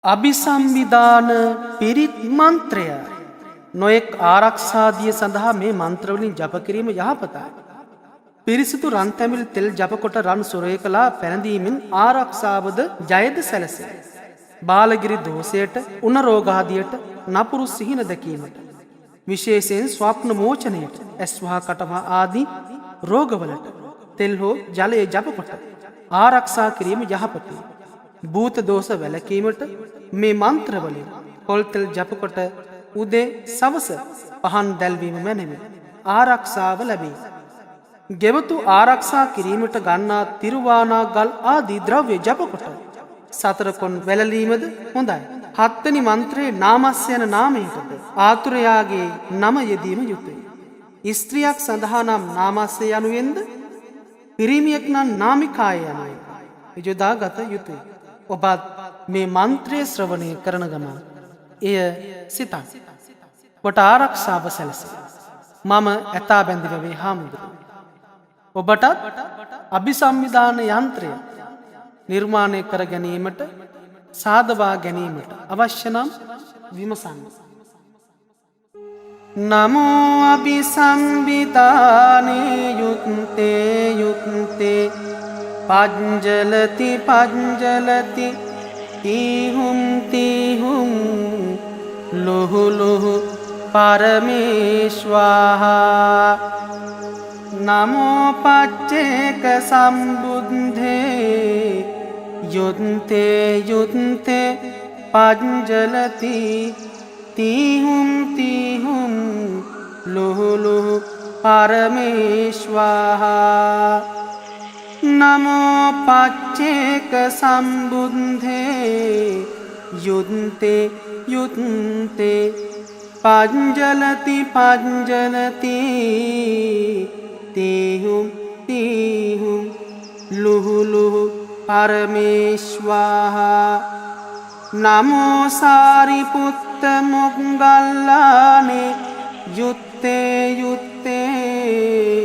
අභිසම්විධාන පිරිත් මන්ත්‍රය නොයෙක් ආරක්ෂාදිය සඳහා මේ මන්ත්‍රවලින් ජප කිරීම යහපතයි. පිරිසිදු රන් තැමිලි තෙල් ජපකොට රන් සුරය කලා පැනදීමෙන් ආරක්ෂාවද ජයද සැලසේ. බාලගිරි දෝෂයට උණ රෝගාදියට නපුරු සිහින දැකීමට. විශේෂයෙන් ස්වප්න මෝචනයට ඇස්වහා කටවා ආදී රෝගවලට තෙල් හෝ ජලයේ ජපකොට ආරක්ෂා කිරීම යහපතයි. භූත දෝෂ වැළකීමට මේ මන්ත්‍රවලින් පොල්තෙල් ජපකොට උදේ සවස පහන් දැල්වීම මැනවි ආරක්ෂාව ලැබේ. ගෙවතු ආරක්ෂා කිරීමට ගන්නා තිරුවානා ගල් ආදී ද්‍රව්‍ය ජපකොට සතරකොන් වැළලීමද හොඳයි. හත්වනි මන්ත්‍රයේ නාමස්ස යන නාමයටද ආතුරයාගේ නම යෙදීම යුතුය. ස්ත්‍රියක් සඳහා නම් නාමස්ස යනුවෙන්ද පිරිමියෙක් නම් නාමිකාය යනුවෙන් යොදා ගත යුතුය. ඔබත් මේ මන්ත්‍රය ශ්‍රවණය කරන ගමන් එය සිතන් ඔබට ආරක්ෂාව සැලසේ. මම ඇතා බැඳිවවේ හාමුදුරුවෝ. ඔබටත් අභිසම්විධාන යන්ත්‍රය නිර්මාණය කර ගැනීමට සාදවා ගැනීමට අවශ්‍ය නම් විමසන්න. නමෝ අභිසම්විධානේ යුත්තේ යුත්තේ පංජලති පංජලති තීහුම් තීහුම් ලුහු ලුහු පරමේශ්වාහා නමෝ පච්චේක සම්බුද්ධේ යුත්තේ යුත්තේ පංජලති තීහුම් තීහුම් ලුහු ලුහු පරමේශ්වාහා නමෝ පච්චේක සම්බුද්ධේ යුත්තේ යුත්තේ පංජලති පංජලති තීහුම් තීහුම් ලුහු ලුහු පරමේශ්වාහා නමෝ සාරිපුත්ත මොග්ගල්ලානේ යුත්තේ යුත්තේ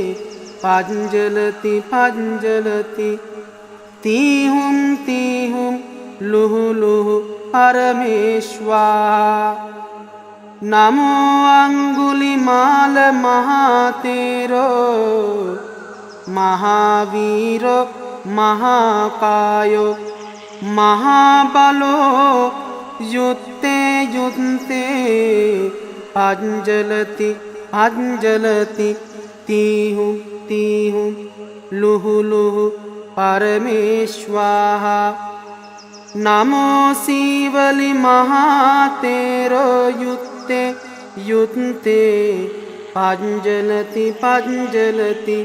පංජලති පංජලති තීහුම් තීහුම් ලුහු ලුහු පරමේශ්වාහා නමෝ අංගුලිමාල මහතේරෝ මහාවීරෝ මහාකායෝ මහාබලෝ යුත්තේ යුත්තේ පංජලති පංජලති තීහුම් තීහුම් ලුහු ලුහු පරමේශ්වාහා නමෝ සීවලි මහතේරෝ යුත්තේ යුත්තේ පංජලති පංජලති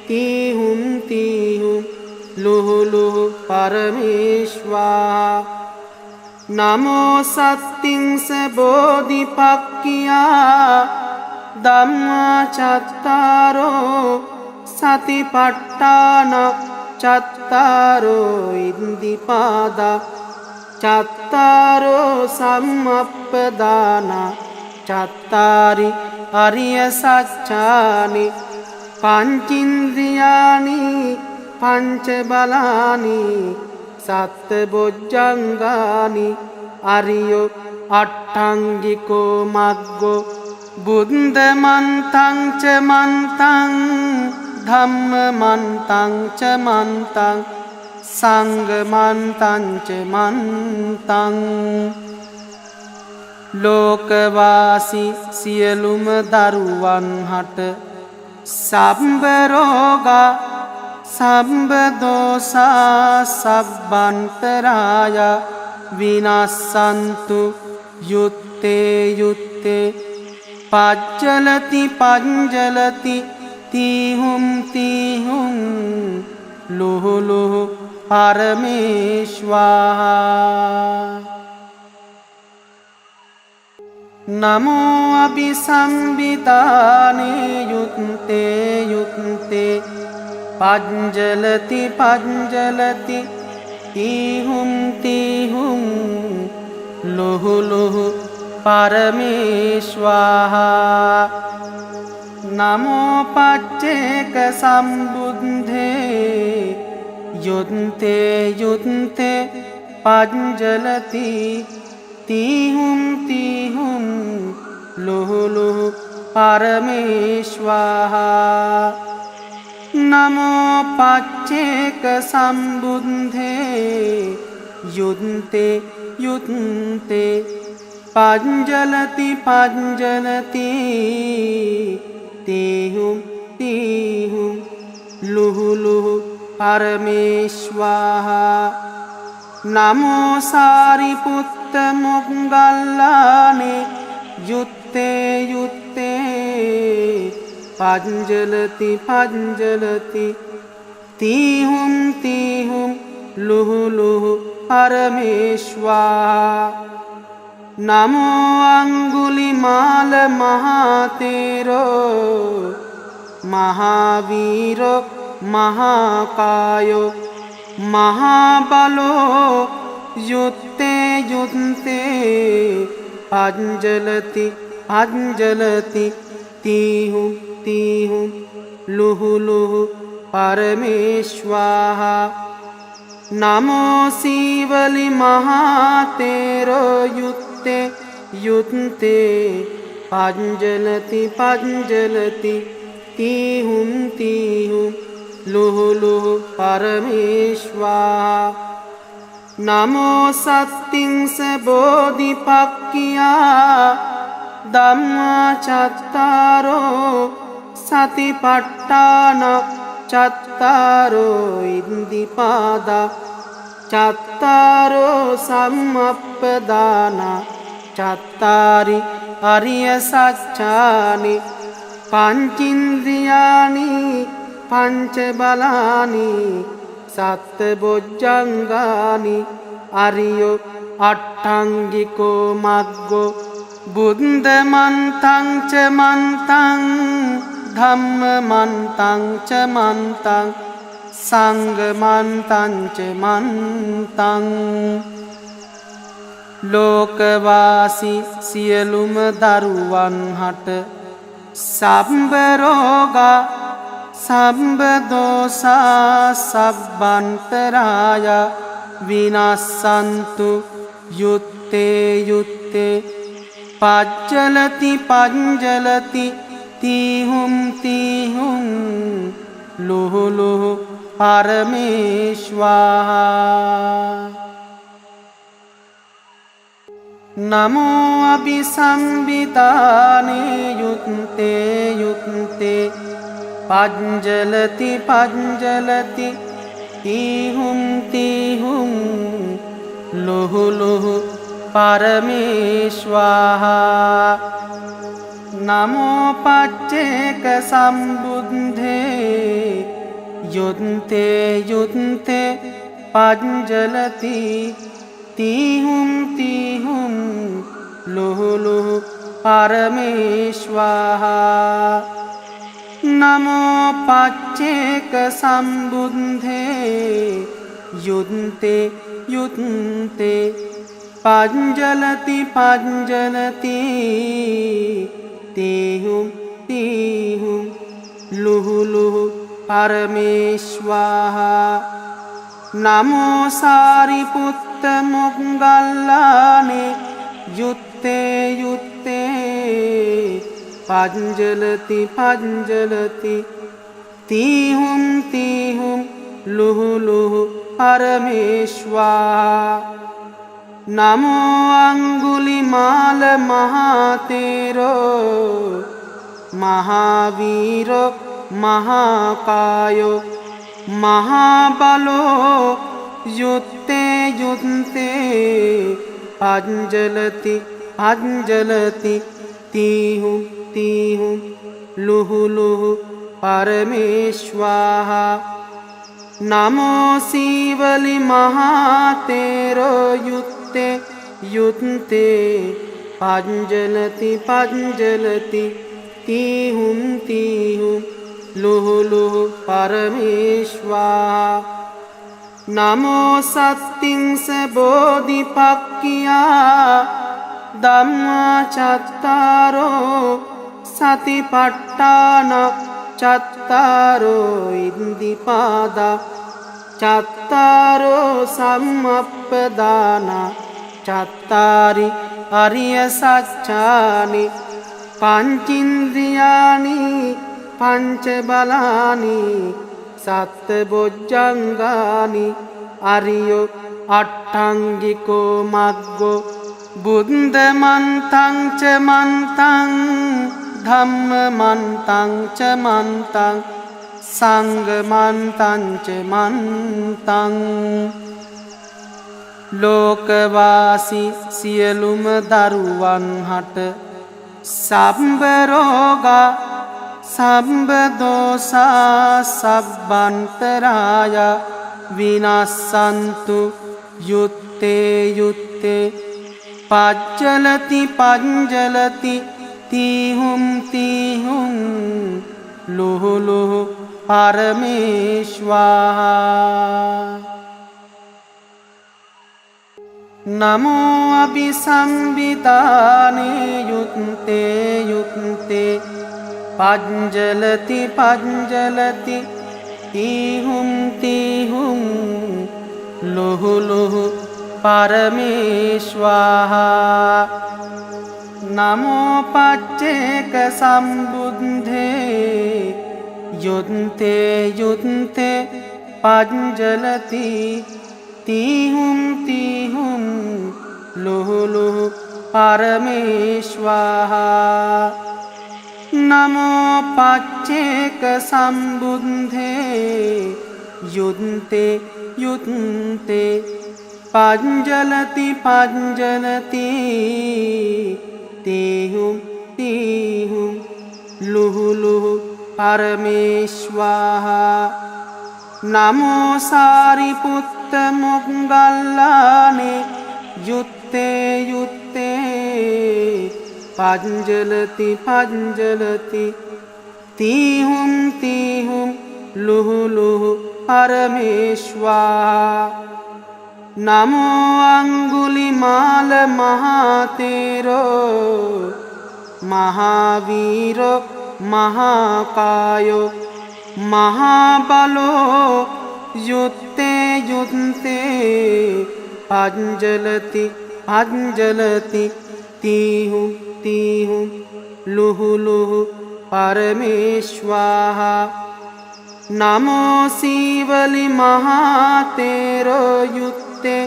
තීහුම් තීහුම් ලුහු ලුහු පරමේශ්වාහා නමෝ සත්තිංස බෝධිපක්ඛියා ධම්මා චත්තාරෝ සතිපට්ඨාන චත්තාරෝ ඉන්දිපාදා චත්තාරෝ සම්මප්පදාන චත්තාරි අරිය සත්‍යානි පංචින්ද්‍රියානි පංච බලානි සත්ත බොජ්ජංගානි අරියෝ අට්ඨංගිකෝ මග්ගෝ බුද්ධ මන්තං ච මන්තං ධම්ම මන්තං ච මන්තං සංඝ මන්තං ච මන්තං ලෝකවාසී සියලුම දරුවන් හට සම්බ රෝගා සම්බ දෝසා සබ්බන්තරාය විනස්සන්තු යුත්තේ යුත්තේ පච්චලති පංජලති තීහුම් තීහුම් ලුහු ලුහු පරමේශ්වාහා නමෝ අභිසම්විධානේ යුත්තේ යුත්තේ පංජලති පංජලති තීහුම් තීහුම් ලුහු ලුහු පරමේශ්වාහා නමෝ පච්චේක සම්බුද්ධේ යුත්තේ යුත්තේ පංජලති तीहुं लुहु लुहु परमेश्वाहा नमो पच्चेक संबुद्धे युद्धे युद्धे पंजलति पंजलति तीहुं लुहु लुहु परमेश्वाहा नमो सारिपुत्त मोग्गल्लाने युत्ते युत्ते पंजलति पंजलति तीहुं लुहु लुहु परमेश्वाहा नमो अंगुलिमाल महातेरो महावीरो महाकायो महाबलो युत्ते युत्ते पंजलति पंजलति तीहुं लुहु लुहु परमेश्वाहा नमो शिवलि महातेरो युत्ते युत्ते पंजलति पंजलति तीहुं लुहु लुहु परमेश्वाहा नमो सत्तिंस बोधिपक्किया धम्मचत्तारो सतिपट्टान चत्तारो इन्दिपादा चत्तारो सम्मप्पदाना चत्तारि अर्यसच्चानि पंचेन्द्रियाणि पंचबलानि सत्बुज्जंगानि अर्यो अट्टांगिको मग्गो बुद्धमन्तं च मन्तं धम्ममन्तं च मन्तं संघमन्तं च मन्तं लोकवासी सियलुम दरुवन हट संब रोगा संब दोषा सब्बंतराय विनाशन्तु युत्ते युत्ते पंजलति पंजलति तीहुं लुहु लुहु परमेश्वाहा नमो अभिसंविताने युत्ते युत्ते पंजलति पंजलति तीहुं लुहु लुहु परमेश्वाहा नमो पच्चेक संबुद्धे युद्धे युद्धे पंजलति तीहुं लुहु लुहु परमेश्वाहा नमो पच्चेक संबुद्धे युद्धे युद्धे पंजलति पंजलति तीहुं लुहु लुहु परमेश्वाहा नमो सारिपुत्त मोग्गल्लाने युत्ते युत्ते पंजलति पंजलति तीहुं लुहु लुहु परमेश्वाहा नमो अंगुलिमाल महातेरो महावीरो महाकायो महाबलो युत्ते युत्ते पंजलति पंजलति तीहुं लुहु लुहु परमेश्वाहा नमो शिवलि महातेरो युत्ते युत्ते पंजलति पंजलति तीहुं लुहु लुहु परमेश्वाहा नमो सत्तिंस बोधिपक्किया धम्मचत्तारो सतिपट्टान चत्तारो इन्दिपादा चत्तारो सम्मप्पदाना චත්තාරි අරිය සත්‍යානි පංචින්ද්‍රියානි පංච බලානි සත්ත බොජ්ජංගානි අරියෝ අට්ඨංගිකෝ මග්ගෝ බුද්ධ මන්තං ච මන්තං ධම්ම මන්තං ච මන්තං සංඝ මන්තං ච මන්තං ලෝකවාසී සියලුම දරුවන් හට සම්බ රෝගා සම්බ දෝසා සබ්බන්තරාය විනස්සන්තු යුත්තේ යුත්තේ පජ්ජලති පංජලති තීහුම් තීහුම් ලුහු ලුහු පරමේශ්වාහා නමෝ අභිසම්බිතානේ යුත්තේ යුත්තේ පංජලති පංජලති තීහුම් තීහුම් ලුහු ලුහු පරමේශ්වාහා නමෝ පච්චේක සම්බුද්ධේ යුත්තේ යුත්තේ පංජලති තීහුම් තීහුම් ලුහු ලුහු පරමේශ්වාහා නමෝ පච්චේක සම්බුද්ධේ යුත්තේ යුත්තේ පංජලති පංජලති තීහුම් තීහුම් ලුහු ලුහු පරමේශ්වාහා නමෝ සාරිපුත්ත මොග්ගල්ලානේ යුත්තේ යුත්තේ පංජලති පංජලති තීහුම් තීහුම් ලුහු ලුහු පරමේශ්වාහා නමෝ අංගුලිමාල මහතේරෝ මහාවීරෝ මහාකායෝ මහාබලෝ යුත්තේ යුත්තේ පංජලති පංජලති තීහුම් තීහුම් ලුහු ලුහු පරමේශ්වාහා නමෝ සීවලි මහතේරෝ යුත්තේ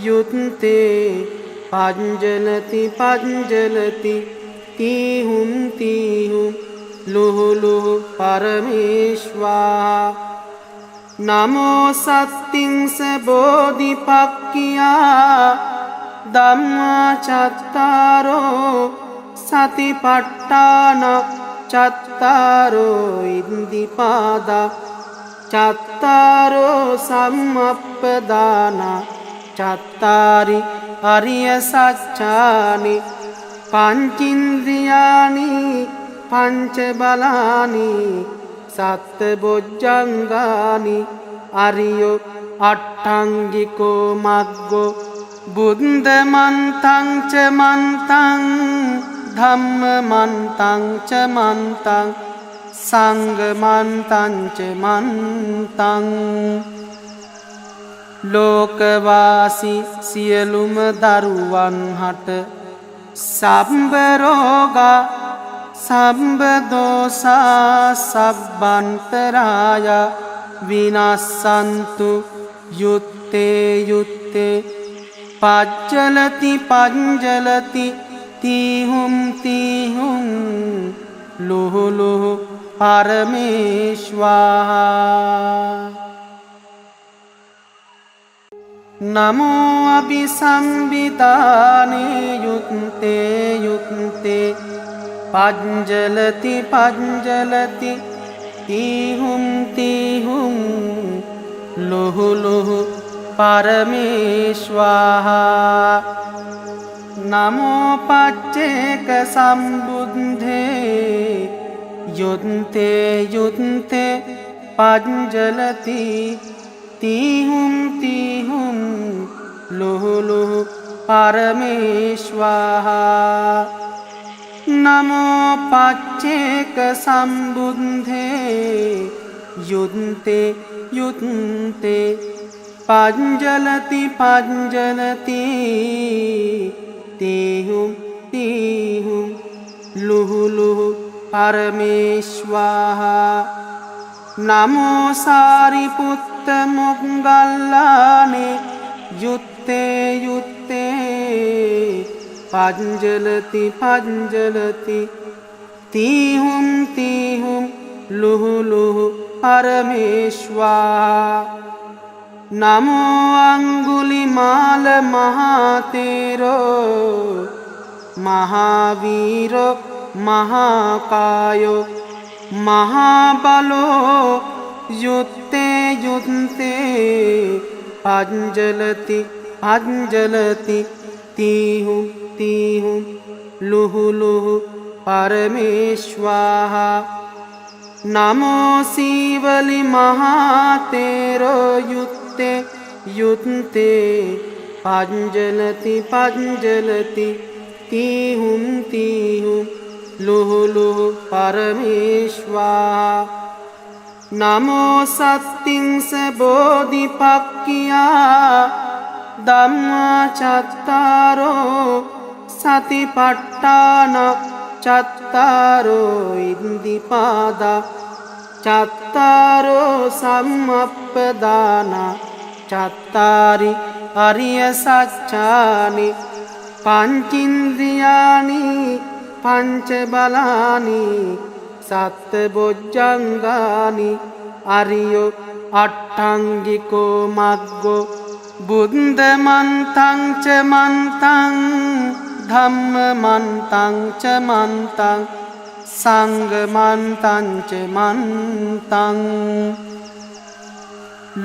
යුත්තේ පංජලති පංජලති තීහුම් තීහුම් ලුහු ලුහු පරමේශ්වාහා නමෝ සත්තිංස බෝධිපක්ඛියා ධම්මා චත්තාරෝ සතිපට්ඨාන චත්තාරෝ ඉන්දිපාදා චත්තාරෝ සම්මප්පදාන චත්තාරි අරිය සත්‍යානි පංචින්ද්‍රියානි පංච බලානි සත්ත බොජ්ජංගානි අරියෝ අට්ඨංගිකෝ මග්ගෝ බුද්ධ මන්තං ච මන්තං ධම්ම මන්තං ච මන්තං සංඝ මන්තං ච මන්තං ලෝකවාසී සියලුම දරුවන් හට සම්බ රෝගා සම්බ දෝසා සබ්බන්තරාය විනස්සන්තු යුත්තේ යුත්තේ පජ්ජලති පංජලති තීහුම් තීහුම් ලුහු ලුහු පරමේශ්වාහා නමෝ අභිසම්බිතානේ යුත්තේ යුත්තේ පංජලති පංජලති තීහුම් තීහුම් ලුහු ලුහු පරමේශ්වාහා නමෝ පච්චේක සම්බුද්ධේ යුත්තේ යුත්තේ පංජලති තීහුම් තීහුම් ලුහු ලුහු පරමේශ්වාහා නමෝ පච්චේක සම්බුද්ධේ යුත්තේ යුත්තේ පංජලති පංජලති තීහුම් තීහුම් ලුහු ලුහු පරමේශ්වාහා නමෝ සාරිපුත්ත මොග්ගල්ලානේ යුත්තේ යුත්තේ පංජලති පංජලති තීහුම් තීහුම් ලුහු ලුහු පරමේශ්වාහා නමෝ අංගුලිමාල මහතේරෝ මහාවීරෝ මහාකායෝ මහාබලෝ යුත්තේ යුත්තේ පංජලති පංජලති තීහුම් තීහුම් ලුහු ලුහු පරමේශ්වාහා නමෝ සීවලි මහතේරෝ යුත්තේ යුත්තේ පංජලති පංජලති තීහුම් තීහුම් ලුහු ලුහු පරමේශ්වාහා නමෝ සත්තිංස බෝධිපක්ඛියා ධම්මා චත්තාරෝ සතිපට්ඨාන චත්තාරෝ ඉන්දිපාදා චත්තාරෝ සම්මප්පදාන චත්තාරි අරිය සත්‍යානි පංචින්ද්‍රියානි පංච බලානි සත්ත බොජ්ජංගානි අරියෝ අට්ඨංගිකෝ මග්ගෝ බුද්ධ මන්තං ච මන්තං ධම්ම මන්තං ච මන්තං සංඝ මන්තං ච මන්තං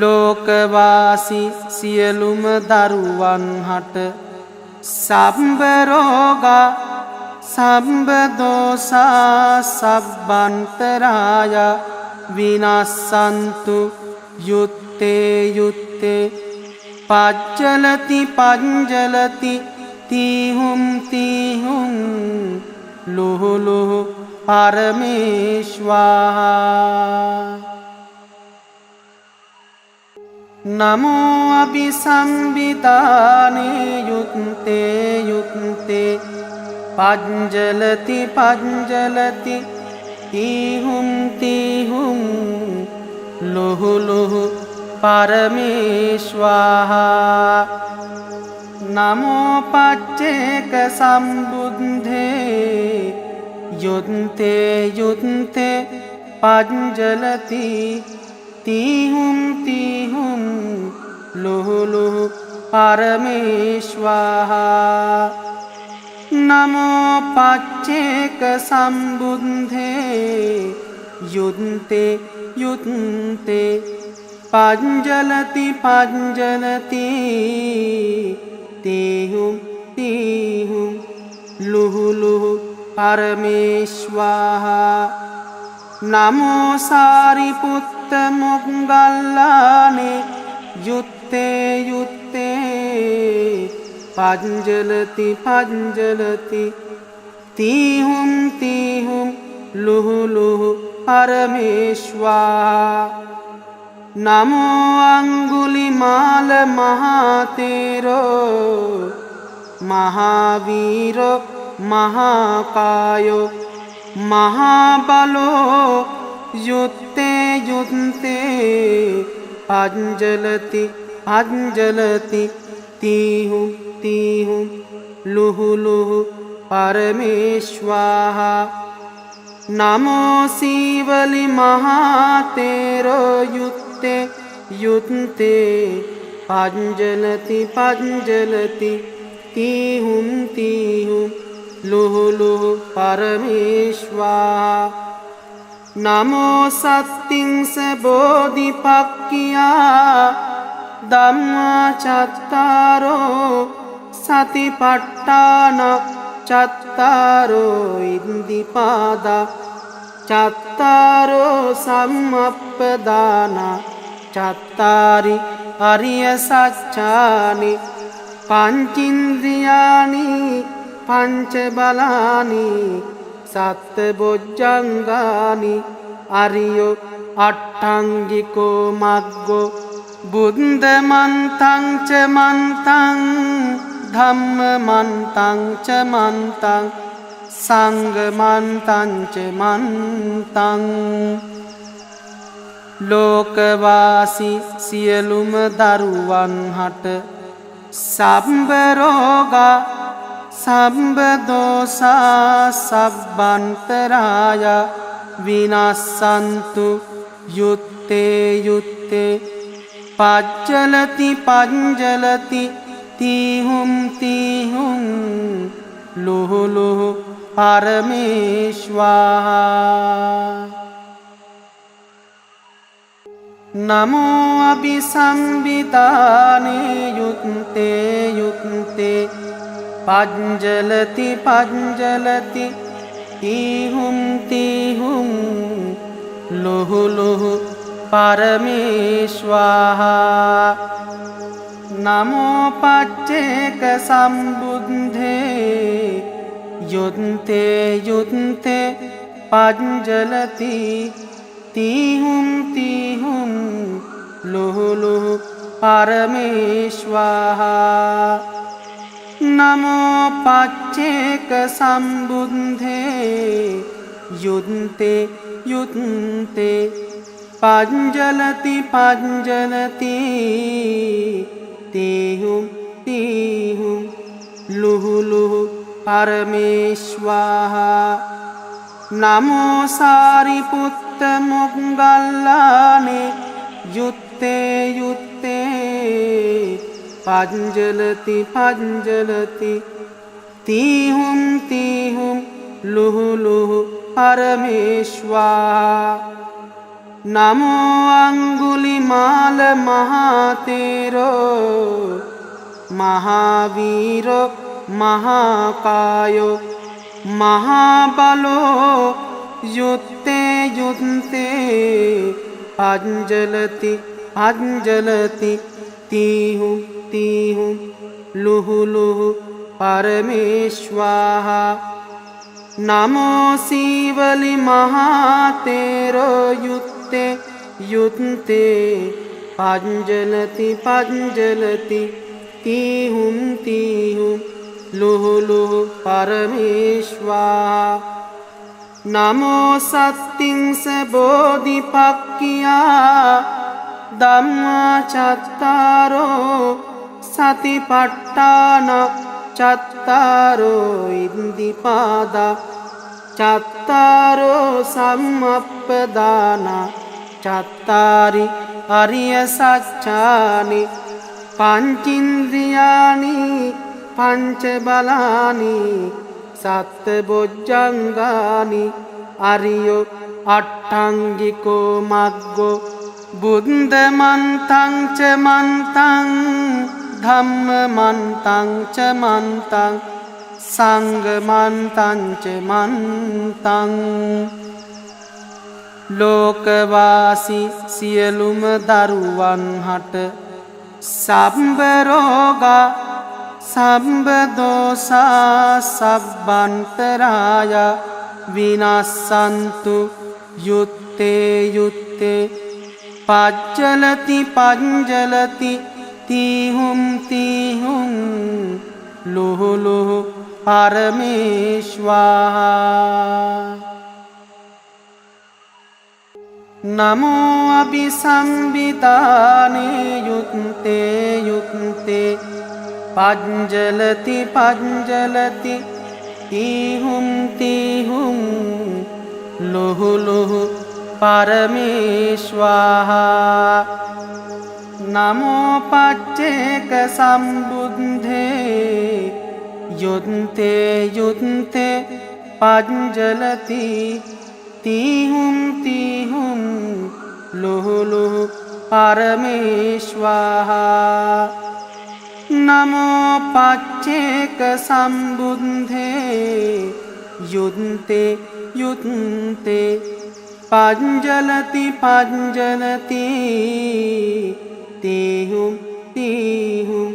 ලෝකවාසී සියලුම දරුවන් හට සම්බ රෝගා සම්බ දෝසා සබ්බන්තරාය විනස්සන්තු යුත්තේ යුත්තේ පච්චලති පංජලති තීහුම් තීහුම් ලුහු ලුහු පරමේශ්වාහා නමෝ අභිසම්භිතානේ යුත්තේ යුත්තේ පංජලති පංජලති තීහුම් තීහුම් ලුහු ලුහු පරමේශ්වාහා නමෝ පච්චේක සම්බුද්ධේ යුත්තේ යුත්තේ පංජලති තීහුම් තීහුම් ලුහු ලුහු පරමේශ්වාහා නමෝ පච්චේක සම්බුද්ධේ යුත්තේ යුත්තේ පංජලති පංජලති තීහුම් තීහුම් ලුහු ලුහු පරමේශ්වාහා නමෝ සාරිපුත්ත මොග්ගල්ලානේ යුත්තේ යුත්තේ පංජලති පංජලති තීහුම් තීහුම් ලුහු ලුහු පරමේශ්වාහා නමෝ අංගුලිමාල මහතේරෝ මහාවීරෝ මහාකායෝ මහාබලෝ යුත්තේ යුත්තේ පංජලති පංජලති තීහුම් තීහුම් ලුහු ලුහු පරමේශ්වාහා නමෝ සීවලි මහතේරෝ යුත්තේ යුත්තේ පංජලති පංජලති තීහුම් තීහුම් ලුහු ලුහු පරමේශ්වාහා නමෝ සත්තිංස බෝධිපක්ඛියා ධම්මා චත්තාරෝ සතිපට්ඨාන චත්තාරෝ ඉන්දිපාදා චත්තාරෝ සම්මප්පදාන චත්තාරි අරිය සත්‍යානි පංචින්ද්‍රියානි පංච බලානි සත්ත බොජ්ජංගානි අරියෝ අට්ඨංගිකෝ මග්ගෝ බුද්ධ මන්තං ච මන්තං ධම්ම මන්තං ච මන්තං සංඝ මන්තං ච මන්තං ලෝකවාසී සියලුම දරුවන් හට සම්බ රෝගා සම්බ දෝසා සබ්බන්තරාය විනස්සන්තු යුත්තේ යුත්තේ පජ්ජලති පංජලති තීහුම් තීහුම් ලුහු ලුහු පරමේශ්වාහා නමෝ අභිසම්බිතානේ යුත්තේ යුත්තේ පංජලති පංජලති තීහුම් තීහුම් ලුහු ලුහු පරමේශ්වාහා නමෝ පච්චේක සම්බුද්ධේ යුත්තේ යුත්තේ පංජලති තීහුම් තීහුම් ලුහු ලුහු පරමේශ්වාහා නමෝ පච්චේක සම්බුද්ධේ යුත්තේ යුත්තේ පංජලති පංජලති තීහුම් තීහුම් ලුහු ලුහු පරමේශ්වාහා නමෝ සාරිපුත්ත මොග්ගල්ලානේ යුත්තේ යුත්තේ පංජලති පංජලති තීහුම් තීහුම් ලුහු ලුහු පරමේශ්වාහා නමෝ අංගුලිමාල මහතේරෝ මහාවීරෝ මහාකායෝ මහාබලෝ යුත්තේ යුත්තේ පංජලති පංජලති තීහුම් තීහුම් ලුහු ලුහු පරමේශ්වාහා නමෝ සීවලි මහතේරෝ යුත්තේ යුත්තේ පංජලති පංජලති තීහුම් තීහුම් ලුහු ලුහු පරමේශ්වාහා නමෝ සත්තිංස බෝධිපක්ඛියා ධම්මා චත්තාරෝ සතිපට්ඨාන චත්තාරෝ ඉන්දිපාදා චත්තාරෝ සම්මප්පදාන චත්තාරි අරිය සත්‍යානි පංචින්ද්‍රියානි පංච බලානි සත්ත බොජ්ජංගානි අරියෝ අට්ඨංගිකෝ මග්ගෝ බුද්ධ මන්තං ච මන්තං ධම්ම මන්තං ච මන්තං සංඝ මන්තං ච මන්තං ලෝකවාසී සියලුම දරුවන් හට සම්බ රෝගා සම්බ දෝසා සබ්බන්තරාය විනස්සන්තු යුත්තේ යුත්තේ පජ්ජලති පංජලති තීහුම් තීහුම් ලුහු ලුහු පරමේශ්වාහා නමෝ අභිසම්බිතානේ යුත්තේ යුත්තේ පංජලති පංජලති තීහුම් තීහුම් ලුහු ලුහු පරමේශ්වාහා නමෝ පච්චේක සම්බුද්ධේ යුත්තේ යුත්තේ පංජලති තීහුම් තීහුම් ලුහු ලුහු පරමේශ්වාහා නමෝ පච්චේක සම්බුද්ධේ යුත්තේ යුත්තේ පංජලති පංජලති තීහුම් තීහුම්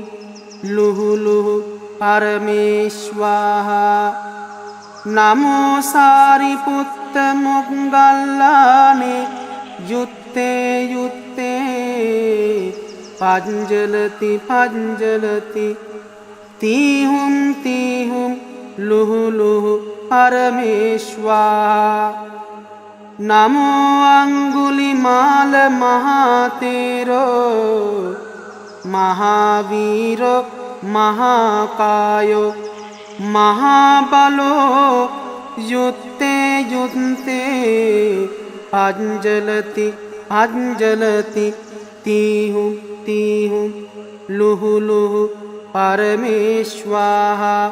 ලුහු ලුහු පරමේශ්වාහා නමෝ සාරිපුත්ත මොග්ගල්ලානේ යුත්තේ යුත්තේ පංජලති පංජලති තීහුම් ලුහු ලුහු පරමේශ්වා නමෝ අංගුලිමාල මහතේරෝ මහාවීරෝ මහාකායෝ මහාබලෝ යුත්තේ යුත්තේ පංජලති පංජලති තීහුම් ලුහු ලුහු පරමේශ්වා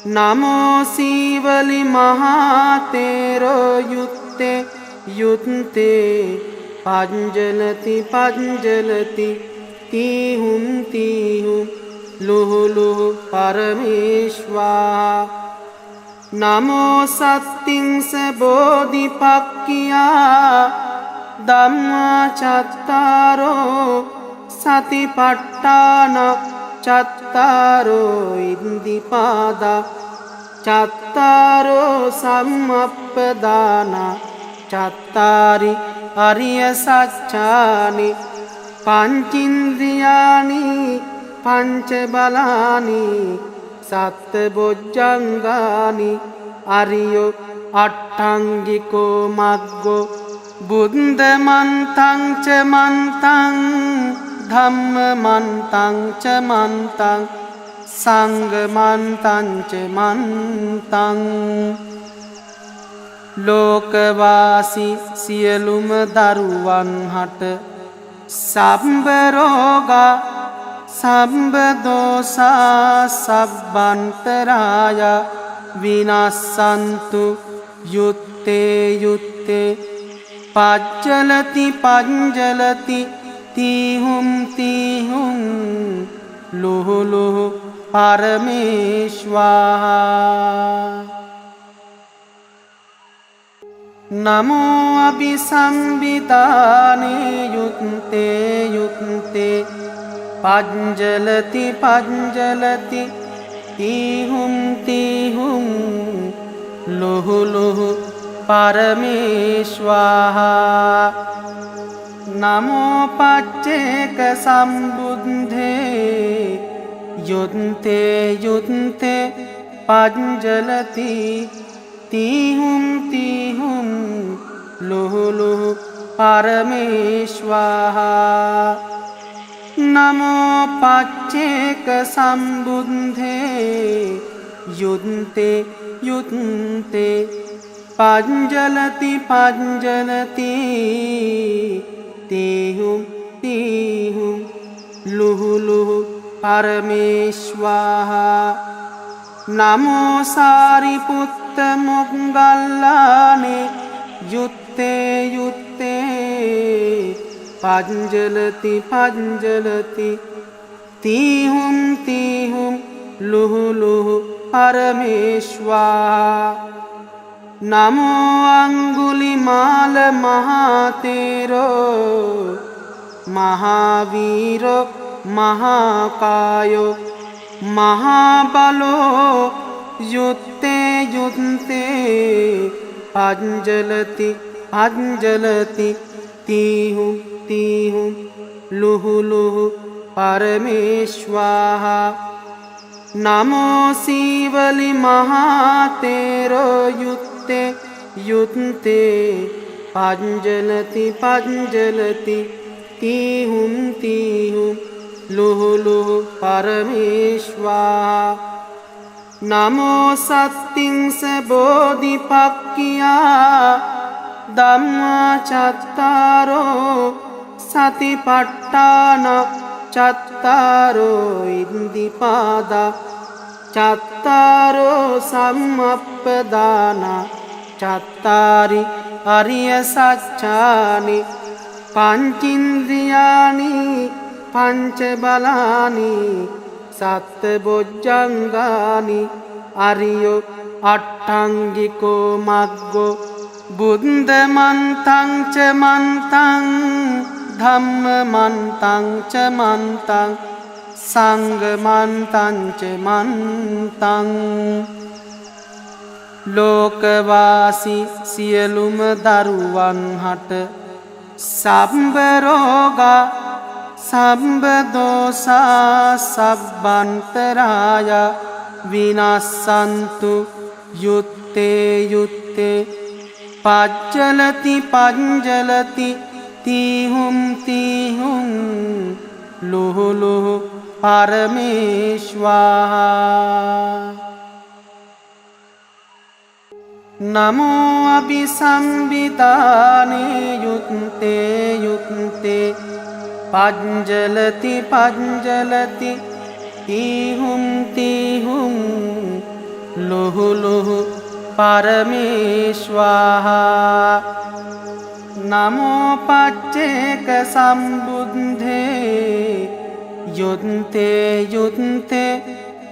නමෝ සීවලි මහතේරෝ යුත්තේ යුත්තේ පංජලති පංජලති තීහුම් ලුහු ලුහු පරමේශ්වා නමෝ සත්තිංස බෝධිපක්ඛියා ධම්මා චත්තාරෝ සතිපට්ඨාන චත්තාරෝ ඉන්දිපාදා චත්තාරෝ සම්මප්පදාන චත්තාරි අරිය සත්‍යානි පංචින්ද්‍රියානි පංච බලානි සත්ත බොජ්ජංගානි අරියෝ අට්ඨංගිකෝ මග්ගෝ බුද්ධ මන්තං ච මන්තං ධම්ම මන්තං ච මන්තං සංඝ මන්තං ච මන්තං ලෝකවාසී සියලුම දරුවන් හට සම්බ රෝගා සම්බ දෝසා සබ්බන්තරාය විනස්සන්තු යුත්තේ යුත්තේ පච්චලති පංජලති තීහුම් ලුහු ලුහු පරමේශ්වා නමෝ අභිසම්බිතානේ යුත්තේ යුත්තේ පංජලති පංජලති තීහුම් ලුහු ලුහු පරමේශ්වා නමෝ පච්චේක සම්බුද්ධේ යුත්තේ යුත්තේ පංජලති තීහුම් ලුහු ලුහු පරමේශ්වා නමෝ පච්චේක සම්බුද්ධේ යුත්තේ යුත්තේ පංජලති පංජලති තීහුම් ලුහු ලුහු පරමේශ්වා නමෝ සාරිපුත්ත මොග්ගල්ලානේ යුත්තේ යුත්තේ පංජලති පංජලති තීහුම් ලුහු ලුහු පරමේශ්වා නමෝ අංගුලිමාල මහතේරෝ මහාවීරෝ මහාකායෝ මහාබලෝ යුත්තේ යුත්තේ පංජලති පංජලති තීහුම් ලුහු ලුහු පරමේශ්වා නමෝ සීවලි මහතේරෝ යුත්තේ යුත්තේ පංජලති පංජලති තීහුම් ලුහු ලුහු පරමේශ්වා නමෝ සත්තිංස බෝධිපක්ඛියා ධම්මා චත්තාරෝ සතිපට්ඨාන චත්තාරෝ ඉන්දිපාදා චත්තාරෝ සම්මප්පදාන චත්තාරි අරිය සත්‍යානි පංචින්ද්‍රියානි පංච බලානි සත්ත බොජ්ජංගානි අරියෝ අට්ඨංගිකෝ මග්ගෝ බුද්ධ මන්තං ච මන්තං ධම්ම මන්තං ච මන්තං සංඝ මන්තං ච මන්තං ලෝකවාසී සියලුම දරුවන් හට සම්බ රෝගා සම්බදෝසා සබ්බන්තරාය විනස්සන්තු යුත්තේ යුත්තේ පච්චලති පංජලති තීහුම් තීහුම් ලුහුලුහු පරමේශ්වාහා නමෝ අභිසම්බිතානේ යුත්තේ යුත්තේ පංජලති පංජලති තීහුම් තීහුම් ලුහුලුහු පරමේශ්වාහා නමෝ පච්චේක සම්බුද්ධේ යුත්තේ යුත්තේ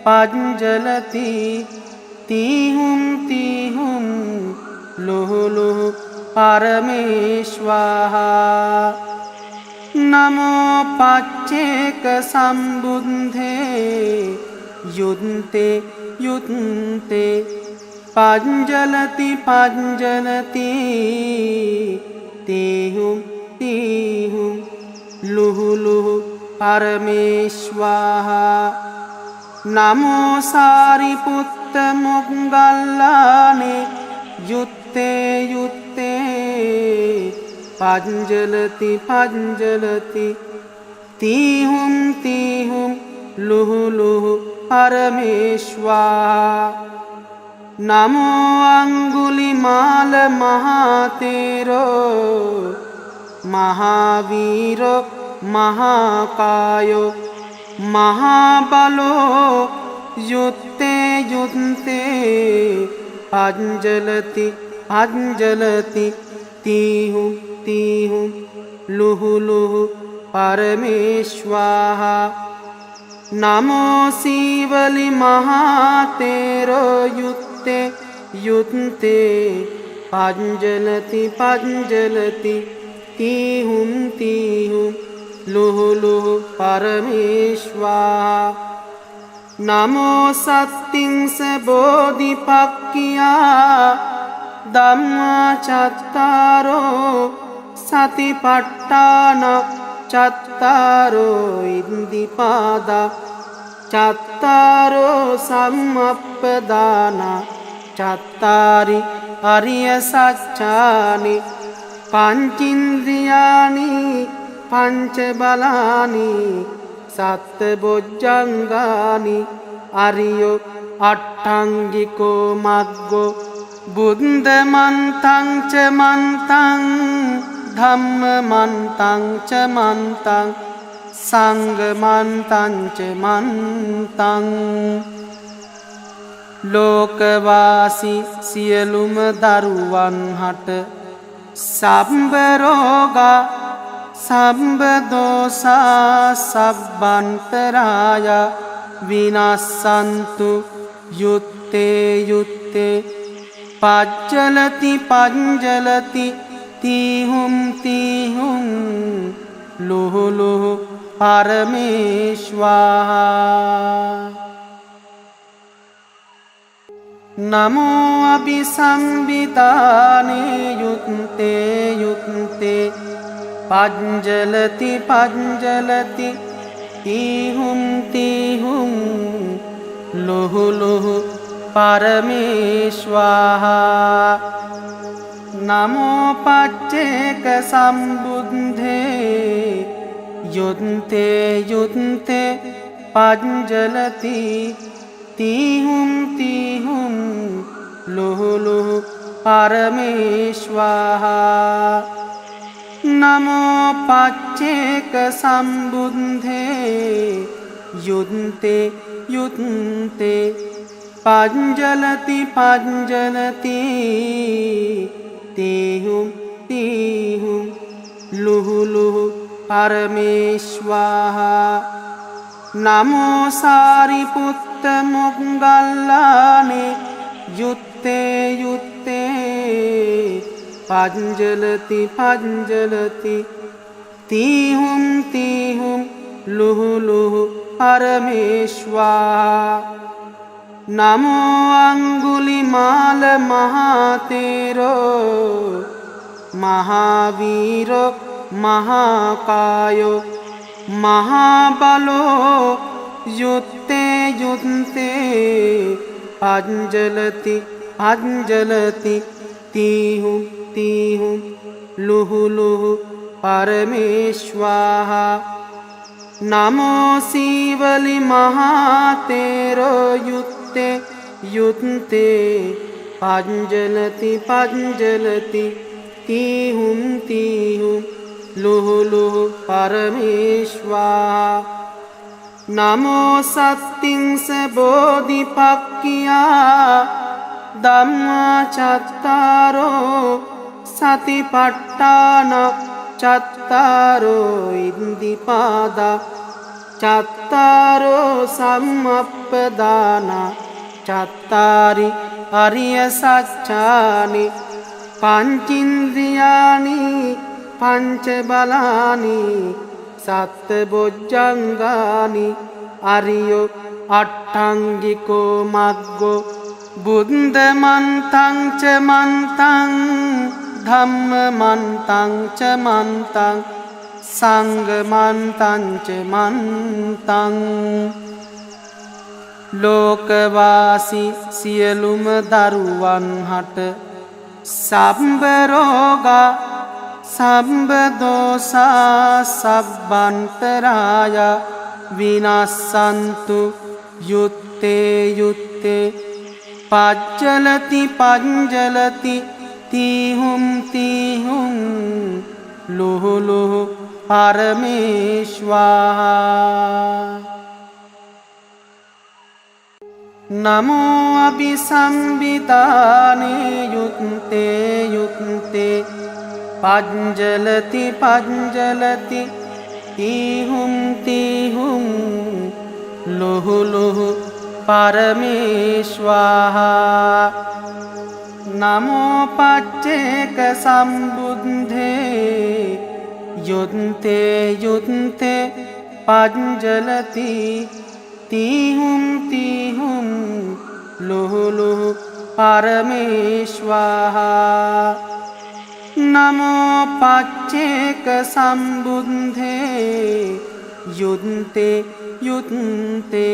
පංජලති තීහුම් තීහුම් ලුහුලුහු පරමේශ්වාහා නමෝ පච්චේක සම්බුද්ධේ යුත්තේ යුත්තේ පංජලති පංජලති තීහුම් තීහුම් ලුහුලුහු පරමේශ්වාහා නමෝ සාරිපුත්ත මොග්ගල්ලානේ යුත්තේ යුත්තේ පංජලති පංජලති තීහුම් තීහුම් ලුහුලුහු පරමේශ්වාහා නමෝ අංගුලිමාල මහතේරෝ මහාවීරෝ මහාකායෝ මහාබලෝ යුත්තේ යුත්තේ පංජලති පංජලති තීහුම් තීහුම් ලුහුලුහු පරමේශ්වාහා නමෝ සීවලි මහතේරෝ යුත්තේ යුත්තේ පංජලති පංජලති තීහුම් තීහුම් ලුහුලුහු පරමේශ්වාහා නමෝ සත්තිංස බෝධිපක්ඛියා ධම්මා චත්තාරෝ සතිපට්ඨාන චත්තාරෝ ඉන්දිපාදා චත්තාරෝ සම්මප්පදාන චත්තාරි අරිය සත්‍යානි පංචින්ද්‍රියානි පංච බලානි සත්ත බොජ්ජංගානි අරියෝ අට්ඨංගිකෝ මග්ගෝ බුද්ධ මන්තං ච මන්තං ධම්ම මන්තං ච මන්තං සංඝ මන්තං ච මන්තං ලෝකවාසී සියලුම දරුවන් හට සම්බ රෝගා සම්බ දෝසා සබ්බන්තරාය විනස්සන්තු යුත්තේ යුත්තේ පච්චලති පංජලති තීහුම් තීහුම් ලුහුලුහු පරමේශ්වාහා නමෝ අභිසම්බිතානේ යුත්තේ යුත්තේ පංජලති පංජලති තීහුම් තීහුම් ලුහුලුහු පරමේශ්වාහා නමෝ පච්චේක සම්බුද්ධේ යුත්තේ යුත්තේ පංජලති තීහුම් තීහුම් ලුහුලුහු පරමේශ්වාහා නමෝ පච්චේක සම්බුද්ධේ යුත්තේ යුත්තේ පංජලති පංජලති තීහුම් තීහුම් ලුහුලුහු පරමේශ්වාහා නමෝ සාරිපුත්ත මොග්ගල්ලානේ යුත්තේ යුත්තේ පංජලති පංජලති තීහුම් තීහුම් ලුහුලුහු පරමේශ්වාහා නමෝ අංගුලිමාල මහතේරෝ මහාවීරෝ මහාකායෝ महाबलो युत्ते युन्ते पंजलति पंजलति तीहुं तीहुं लुहु लुहु परमेश्वाहा नमो शिवलि महातेरो युत्ते युन्ते पंजलति पंजलति तीहुं तीहुं लुहु लुहु परमेश्वाहा नमो सत्तिंस बोधिपक्किया धम्मा चत्तारो सतिपट्टान चत्तारो इन्दिपादा चत्तारो सम्मप्पदाना चत्तारि अरिय सच्चानि पंचेन्द्रियाणि पंचबलानि सत्बोज्जंगानि अरियो अट्टांगिको मग्गो बुद्धमन्तं च मन्तं धम्ममन्तं च मन्तं संघमन्तं च मन्तं लोकवासी सियलुम दरुवन हट සම්බ රෝගා සම්බ දෝසා සබ්බන්තරාය විනස්සන්තු යුත්තේ යුත්තේ පජ්ජලති පංජලති තීහුම් තීහුම් ලුහු ලුහු පරමේශ්වාහා नमो अभिसंविताने युत्ते युत्ते पंजलति पंजलति तीहुं तीहुं लुहु लुहु परमेश्वाहा नमो पच्चेक संबुद्धे युत्ते युत्ते पंजलति तीहुं तीहुं लुहु लुहु परमेश्वाहा नमो पच्चेक संबुद्धे युन्ते युन्ते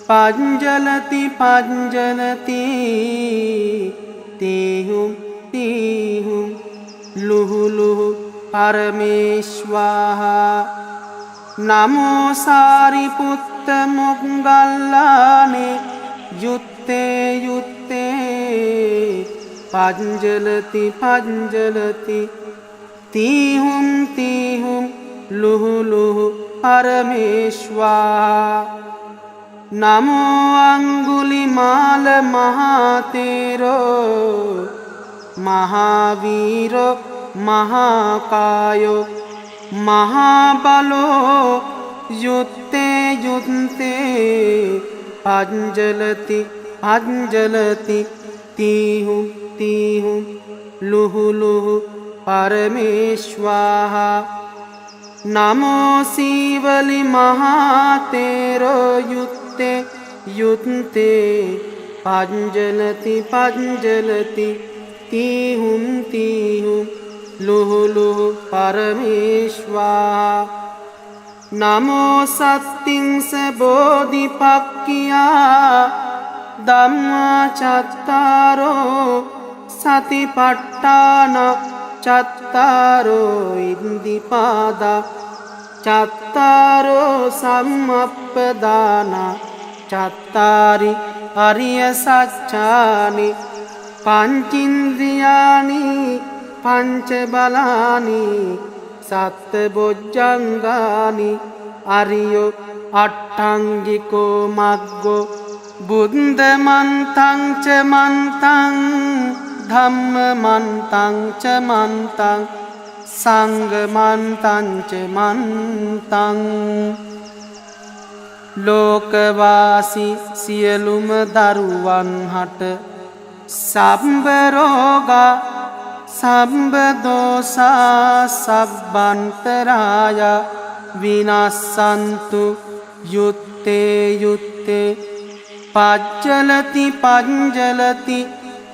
पंजलति पंजलति तीहुं तीहुं लुहु लुहु परमेश्वाहा नमो सारिपुत्त मोग्गल्लाने युत्ते युत्ते पंजलति पंजलति तीहुं तीहुं लुहु लुहु परमेश्वाहा नमो अंगुलिमाल महातेरो महावीरो महाकायो महाबलो युत्ते युन्ते पंजलति पंजलति तीहुं तीहुं लुहु लुहु परमेश्वाहा नमो शिवलि महातेरो युत्ते युन्ते पंजलति पंजलति तीहुं तीहुं लुहु लुहु परमेश्वाहा नमो सत्तिंस बोधिपक्किया धम्मा चत्तारो सतिपट्टान चत्तारो इन्दिपादा चत्तारो सम्मप्पदाना चत्तारि अरिय सच्चानि पंचेन्द्रियाणि पंचबलानि सत्बोज्जंगानि अरियो अट्टांगिको मग्गो बुद्धमन्तं च मन्तं धम्ममन्तं च मन्तं संघमन्तं च मन्तं लोकवासी सियलुम दरुवन हट සම්බ රෝගා සම්බ දෝසා සබ්බන්තරාය විනස්සන්තු යුත්තේ යුත්තේ පජ්ජලති පංජලති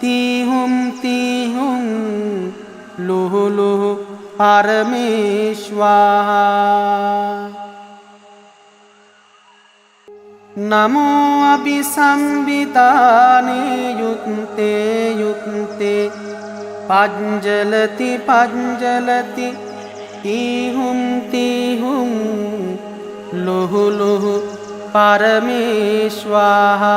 තීහුම් තීහුම් ලුහු ලුහු පරමේශ්වාහා नमो अभिसंविताने युत्ते युत्ते पज्जलति पज्जलति तीहुं तीहुं लुहु लुहु परमेश्वाहा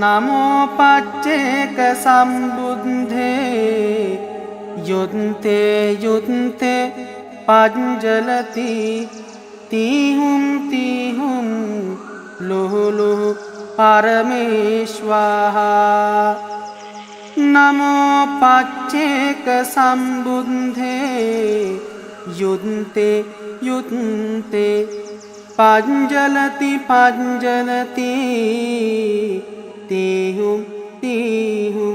नमो पच्चेक संबुद्धे युत्ते युत्ते पज्जलति तीहुं तीहुं लुहु लुहु परमेश्वाहा नमो पच्चेक संबुद्धे युत्ते युत्ते पज्जलति पज्जलति तीहुं तीहुं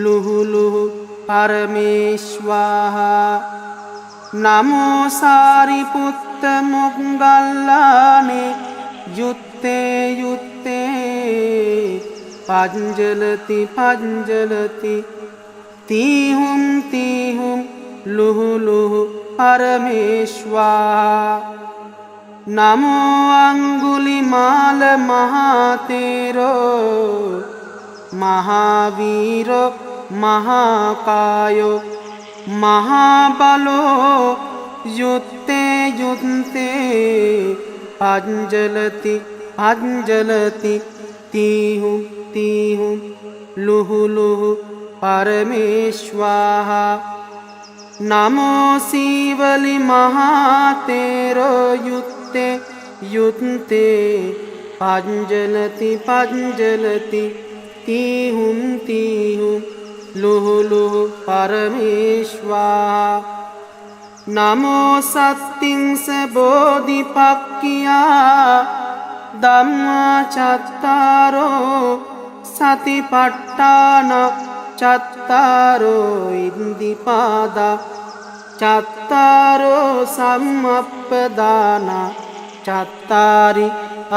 लुहु लुहु परमेश्वाहा नमो सारिपुत्त मोग्गल्लाने युत्ते युत्ते पज्जलति पज्जलति तीहुं तीहुं लुहु लुहु परमेश्वाहा नमो अंगुलिमाल महातेरो महावीरो महाकायो महाबलो युत्ते युत्ते पज्जलति पज्जलति तीहुं तीहुं लुहु लुहु परमेश्वाहा नमो शिवलि महातेरो युत्ते युत्ते पज्जलति पज्जलति तीहुं तीहुं लुहु लुहु परमेश्वाहा नमो सत्तिंस बोधिपक्खिया धम्मचत्तारो सतिपट्टान चत्तारो इन्दिपादा चत्तारो सम्मप्पदाना चत्तारि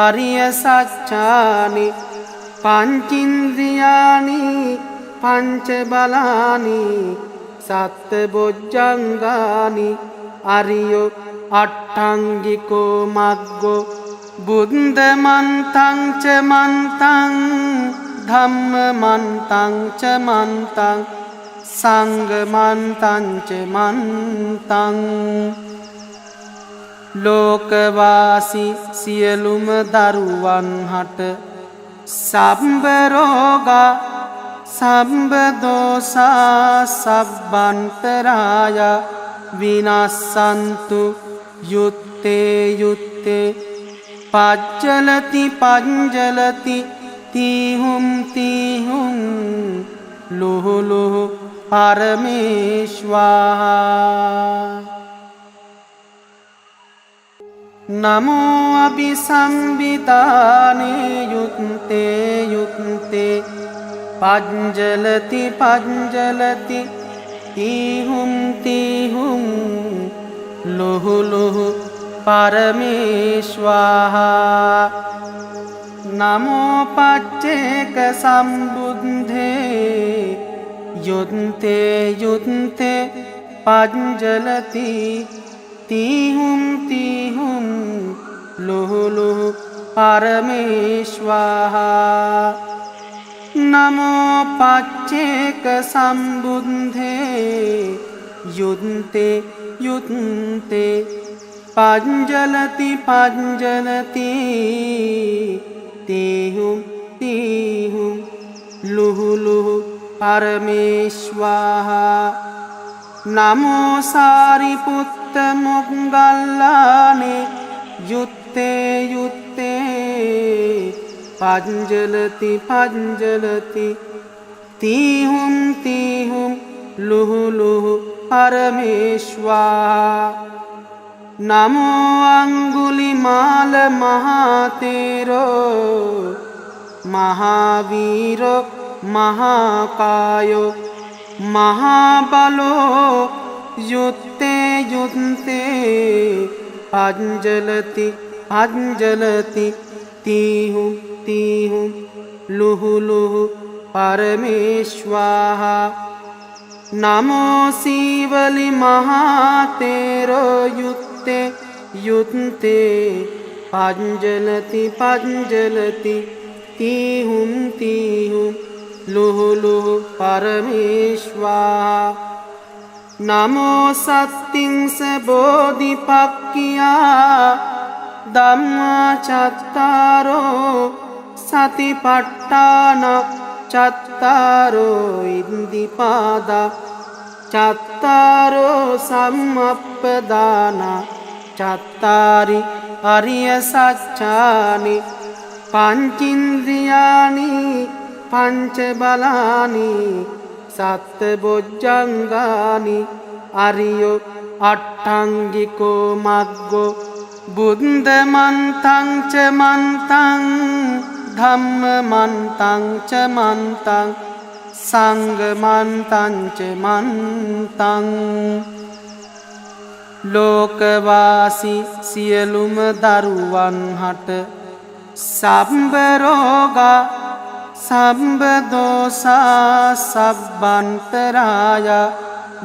अर्यसच्चानि पञ्चेन्द्रियाणि पञ्चबलानि सत्बोज्जङ्गानि अर्यो अट्टाङ्गिको मग्गो बुद्धमन्तं च मन्तं धम्ममन्तं च मन्तं संघमन्तं च मन्तं लोकवासी सियलुम दरुවන් හට සම්බ රෝගා සම්බ දෝසා සබ්බන්තරාය විනස්සන්තු යුත්තේ යුත්තේ पज्जलति पज्जलति तीहुं तीहुं लुहु लुहु परमेश्वाहा नमो अभिसंविताने युत्ते युत्ते पज्जलति पज्जलति तीहुं तीहुं लुहु लुहु परमेश्वाहा नमो पच्चेक संबुद्धे युत्ते युत्ते पज्जलति तीहुं तीहुं लुहु लुहु परमेश्वाहा नमो पच्चेक संबुद्धे युत्ते युत्ते पज्जलति पज्जलति तीहुं तीहुं लुहु लुहु परमेश्वाहा नमो सारिपुत्त मोग्गल्लाने युत्ते युत्ते पज्जलति पज्जलति तीहुं तीहुं लुहु लुहु परमेश्वाहा नमो अंगुलिमाल महातेरो महावीरो महाकायो महाबलो युत्ते युत्ते पज्जलति पज्जलति तीहुं तीहुं लुहु लुहु परमेश्वाहा नमो शिवलि महातेरो युत्ते युत्ते පංජලති පංජලති තීහුම් තීහුම් ලුහු ලුහු පරමේශ්වා නමෝ සත්තිංස බෝධිපක්ඛියා ධම්මා චත්තාරෝ සතිපට්ඨාන චත්තාරෝ ඉන්දිපාදා චත්තාරෝ සම්මප්පදාන චත්තාරි අරිය සත්‍යානි පංචින්ද්‍රියානි පංච බලානි සත්ත බොජ්ජංගානි අරියෝ අට්ඨංගිකෝ මග්ගෝ බුද්ධ මන්තං ච මන්තං ධම්ම මන්තං ච මන්තං සංඝ මන්තං ච මන්තං ලෝකවාසී සියලුම දරුවන් හට සම්බ රෝගා සම්බ දෝසා සබ්බන්තරාය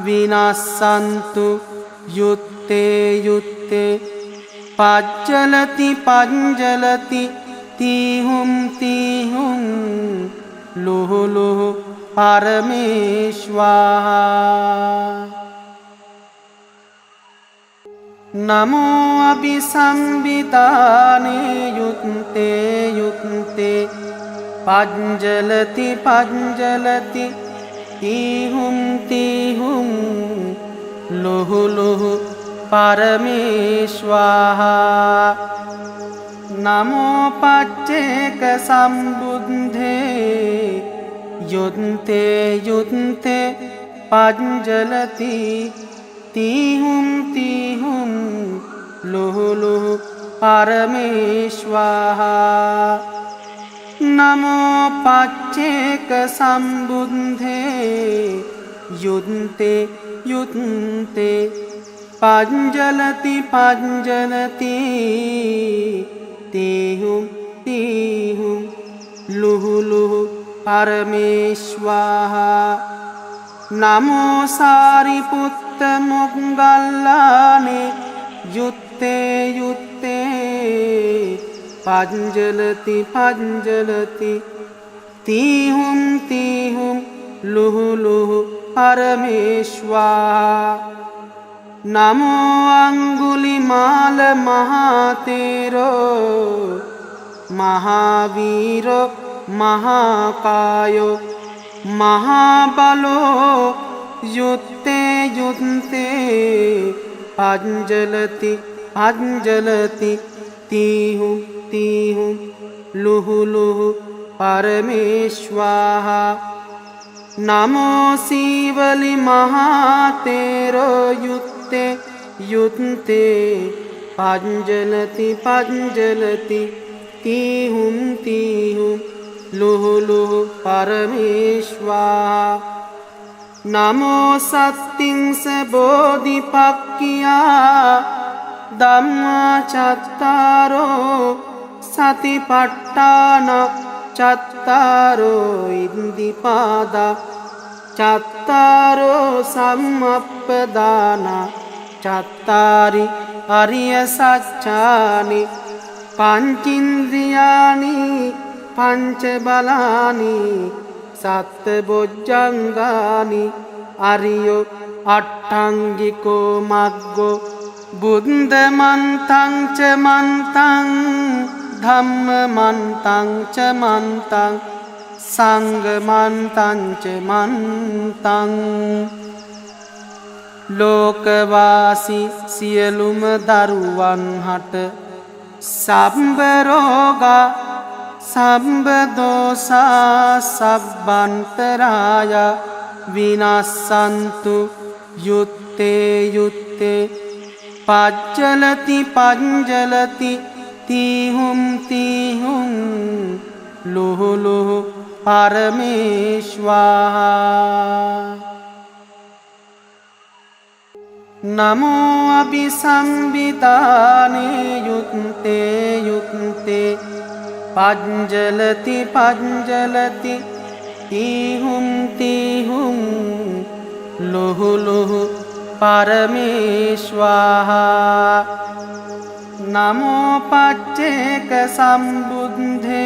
විනස්සන්තු යුත්තේ යුත්තේ පච්චලති පංජලති තීහුම් තීහුම් ලුහු ලුහු පරමේශ්වා නමෝ අபிසම්බිතානේ යුත්තේ යුත්තේ පංජලති පංජලති තීහුම් තීහුම් ලුහු ලුහු පරමේශ්වා නමෝ පච්චේක සම්බුද්ධේ යුත්තේ යුත්තේ පංජලති තීහුම් තීහුම් ලුහු ලුහු පරමේශ්වා නමෝ පච්චේක සම්බුද්ධේ යුත්තේ යුත්තේ පංජලති පංජලති තීහුම් තීහුම් ලුහු ලුහු පරමේශ්වා නමෝ සාරිපුත්ත මොග්ගල්ලානේ යුත්තේ යුත්තේ පංජලති පංජලති තීහුම් තීහුම් ලුහු ලුහු පරමේශ්වා නමෝ අංගුලිමාල මහතේරෝ මහාවීරෝ මහාකායෝ මහාබලෝ යුත්තේ යුත්තේ පංජලති පංජලති තීහුම් තීහුම් ලුහු ලුහු පරමේශ්වා නමෝ සීවලි මහතේරෝ යුත්තේ යුත්තේ පංජලති පංජලති තීහුම් තීහුම් ලුහු ලුහු පරමේශ්වා නමෝ සත්තිංස බෝධිපක්ඛියා ධම්මා චත්තාරෝ සතිපට්ඨාන චත්තාරෝ ඉන්දිපාදා චත්තාරෝ සම්මප්පදාන චත්තාරි අරිය සත්‍යානි පංචින්ද්‍රියානි පංච බලානි සත්ත බොජ්ජංගානි අරියෝ අට්ඨංගිකෝ මග්ගෝ බුද්ධ මන්තං ච මන්තං ධම්ම මන්තං ච මන්තං සංඝ මන්තං ච මන්තං ලෝකවාසී සියලුම දරුවන් හට සම්බ රෝගා සම්බ දෝසා සබ්බන්තරාය විනස්සන්තු යුත්තේ යුත්තේ පච්චලති පංජලති තීහුම් තීහුම් ලුහු ලුහු පරමේශ්වා නමෝ අபிසම්බිතානේ යුත්තේ යුත්තේ පංජලති පංජලති තීහුම් තීහුම් ලුහු ලුහු පරමේශ්වා नमो पच्चेक संबुद्धे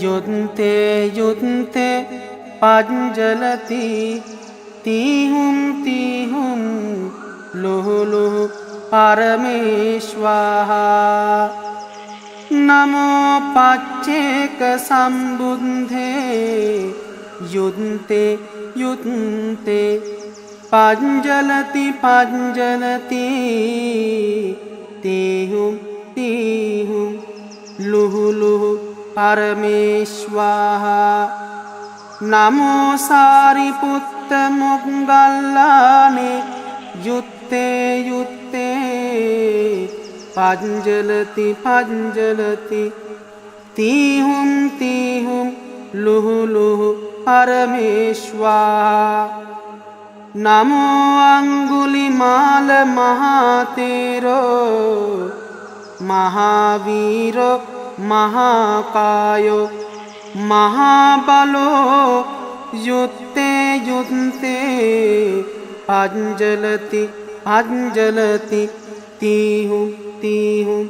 युद्धे युद्धे पंजलति तीहुम लुहु लुहु परमेश्वाहा नमो पच्चेक संबुद्धे युद्धे युद्धे पंजलति पंजलति तीहुम लुहु लुहु परमेश्वाहा नमो सारिपुत्त मोग्गल्लाने युत्ते युत्ते पंजलति पंजलति तीहुम लुहु लुहु परमेश्वाहा नमो अंगुलिमाल महातेरो महावीरो महाकायो महाबलो युत्ते युत्ते पंजलति पंजलति तीहुम